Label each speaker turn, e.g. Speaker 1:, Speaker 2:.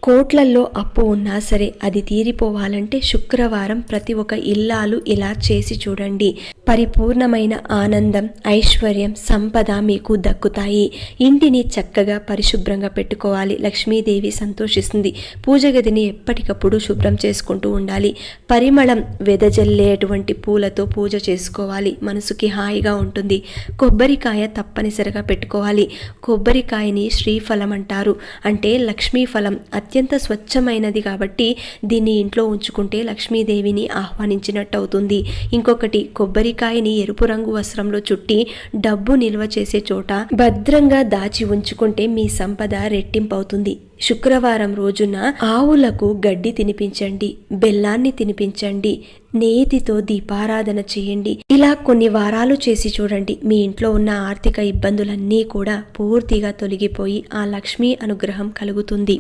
Speaker 1: కోట్లల్లో అప్పు ఉన్నా సరే అది తీరిపోవాలంటే శుక్రవారం ప్రతి ఒక్క ఇల్లాలు ఇలా చేసి చూడండి. పరిపూర్ణమైన ఆనందం, ఐశ్వర్యం, సంపద మీకు దక్కుతాయి. ఇంటిని చక్కగా పరిశుభ్రంగా పెట్టుకోవాలి. లక్ష్మీదేవి సంతోషిస్తుంది. పూజ గదిని ఎప్పటికప్పుడు శుభ్రం చేసుకుంటూ ఉండాలి. పరిమళం వెదజల్లేటువంటి పూలతో పూజ చేసుకోవాలి. మనసుకి హాయిగా ఉంటుంది. కొబ్బరికాయ తప్పనిసరిగా పెట్టుకోవాలి. కొబ్బరికాయని శ్రీఫలం అంటారు. అంటే లక్ష్మీ ఫలం, అత్యంత స్వచ్ఛమైనది కాబట్టి దీన్ని ఇంట్లో ఉంచుకుంటే లక్ష్మీదేవిని ఆహ్వానించినట్టు అవుతుంది. ఇంకొకటి, కొబ్బరికాయని ఎరుపు రంగు వస్త్రంలో చుట్టి డబ్బు నిల్వ చేసే చోట భద్రంగా దాచి ఉంచుకుంటే మీ సంపద రెట్టింపవుతుంది. శుక్రవారం రోజున ఆవులకు గడ్డి తినిపించండి, బెల్లాన్ని తినిపించండి, నేతితో దీపారాధన చేయండి. ఇలా కొన్ని వారాలు చేసి చూడండి. మీ ఇంట్లో ఉన్న ఆర్థిక ఇబ్బందులన్నీ కూడా పూర్తిగా తొలగిపోయి ఆ లక్ష్మీ అనుగ్రహం కలుగుతుంది.